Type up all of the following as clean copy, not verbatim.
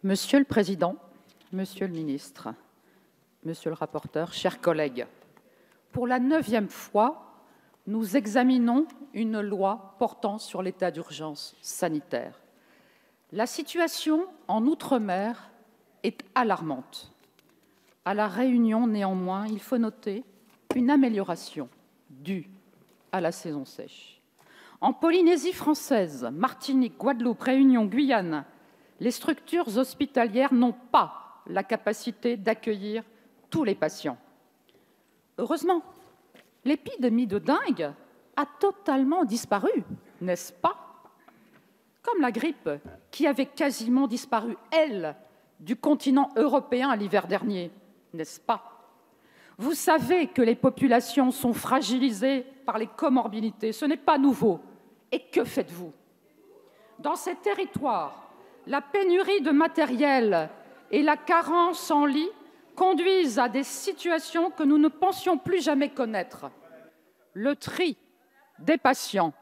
Monsieur le Président, Monsieur le Ministre, Monsieur le rapporteur, chers collègues, pour la 9e fois, nous examinons une loi portant sur l'état d'urgence sanitaire. La situation en Outre-mer est alarmante. À La Réunion, néanmoins, il faut noter une amélioration due à la saison sèche. En Polynésie française, Martinique, Guadeloupe, Réunion, Guyane, les structures hospitalières n'ont pas la capacité d'accueillir tous les patients. Heureusement, l'épidémie de dengue a totalement disparu, n'est-ce pas? Comme la grippe qui avait quasiment disparu, elle, du continent européen à l'hiver dernier, n'est-ce pas? Vous savez que les populations sont fragilisées par les comorbidités, ce n'est pas nouveau. Et que faites-vous? Dans ces territoires, la pénurie de matériel et la carence en lits conduisent à des situations que nous ne pensions plus jamais connaître. Le tri des patients.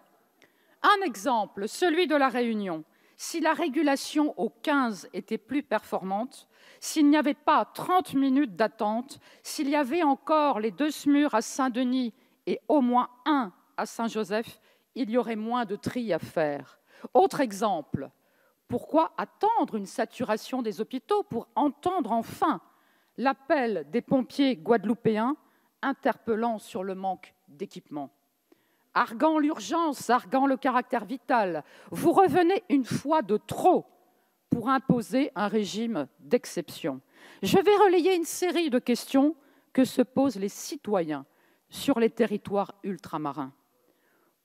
Un exemple, celui de La Réunion. Si la régulation au 15 était plus performante, s'il n'y avait pas 30 minutes d'attente, s'il y avait encore les 2 SMUR à Saint-Denis et au moins 1 à Saint-Joseph, il y aurait moins de tri à faire. Autre exemple, pourquoi attendre une saturation des hôpitaux pour entendre enfin l'appel des pompiers guadeloupéens interpellant sur le manque d'équipement? Arguant l'urgence, arguant le caractère vital, vous revenez une fois de trop pour imposer un régime d'exception. Je vais relayer une série de questions que se posent les citoyens sur les territoires ultramarins.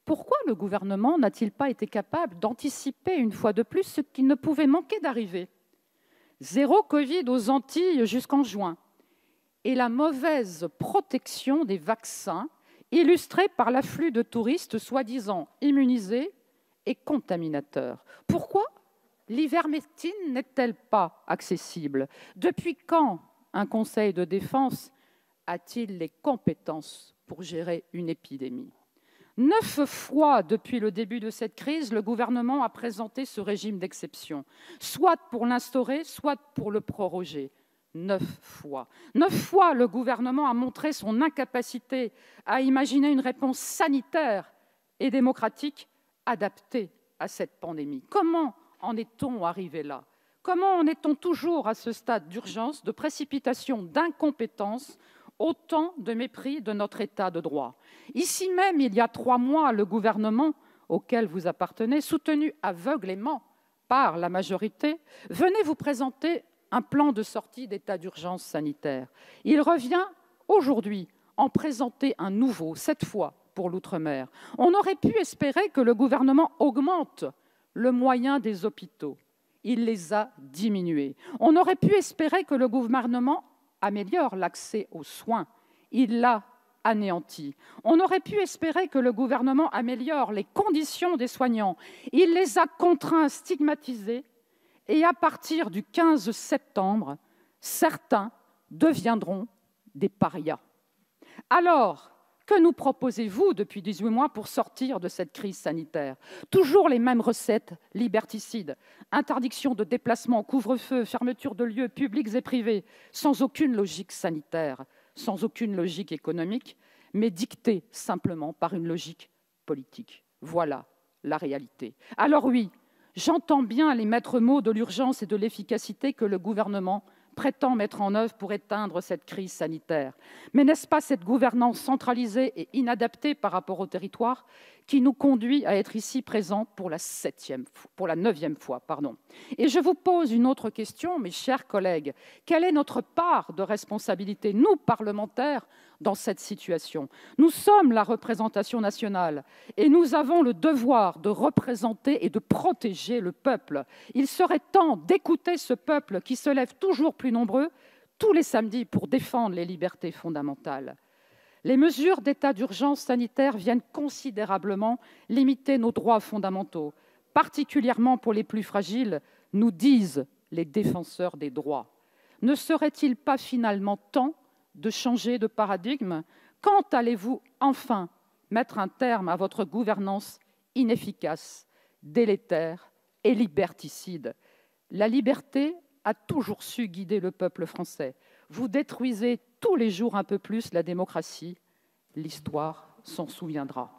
Pourquoi le gouvernement n'a-t-il pas été capable d'anticiper une fois de plus ce qui ne pouvait manquer d'arriver? Zéro Covid aux Antilles jusqu'en juin et la mauvaise protection des vaccins illustrée par l'afflux de touristes soi-disant immunisés et contaminateurs. Pourquoi l'ivermectine n'est-elle pas accessible? Depuis quand un conseil de défense a-t-il les compétences pour gérer une épidémie? 9 fois depuis le début de cette crise, le gouvernement a présenté ce régime d'exception, soit pour l'instaurer, soit pour le proroger. 9 fois. 9 fois, le gouvernement a montré son incapacité à imaginer une réponse sanitaire et démocratique adaptée à cette pandémie. Comment en est-on arrivé là? Comment en est-on toujours à ce stade d'urgence, de précipitation, d'incompétence, autant de mépris de notre État de droit? Ici même, il y a 3 mois, le gouvernement auquel vous appartenez, soutenu aveuglément par la majorité, venait vous présenter un plan de sortie d'état d'urgence sanitaire. Il revient aujourd'hui en présenter un nouveau, cette fois pour l'outre-mer. On aurait pu espérer que le gouvernement augmente le moyen des hôpitaux. Il les a diminués. On aurait pu espérer que le gouvernement améliore l'accès aux soins. Il l'a anéanti. On aurait pu espérer que le gouvernement améliore les conditions des soignants. Il les a contraints, stigmatisés. Et à partir du 15 septembre, certains deviendront des parias. Alors, que nous proposez-vous depuis 18 mois pour sortir de cette crise sanitaire? Toujours les mêmes recettes liberticides, interdiction de déplacement, couvre-feu, fermeture de lieux publics et privés, sans aucune logique sanitaire, sans aucune logique économique, mais dictée simplement par une logique politique. Voilà la réalité. Alors oui, j'entends bien les maîtres mots de l'urgence et de l'efficacité que le gouvernement prétend mettre en œuvre pour éteindre cette crise sanitaire. Mais n'est-ce pas cette gouvernance centralisée et inadaptée par rapport au territoire qui nous conduit à être ici présents pour la 9e fois, Et je vous pose une autre question, mes chers collègues. Quelle est notre part de responsabilité, nous, parlementaires, dans cette situation? Nous sommes la représentation nationale et nous avons le devoir de représenter et de protéger le peuple. Il serait temps d'écouter ce peuple qui se lève toujours plus nombreux tous les samedis pour défendre les libertés fondamentales. Les mesures d'état d'urgence sanitaire viennent considérablement limiter nos droits fondamentaux, particulièrement pour les plus fragiles, nous disent les défenseurs des droits. Ne serait-il pas finalement temps de changer de paradigme? Quand allez-vous enfin mettre un terme à votre gouvernance inefficace, délétère et liberticide? La liberté a toujours su guider le peuple français. Vous détruisez tous les jours un peu plus la démocratie. L'histoire s'en souviendra.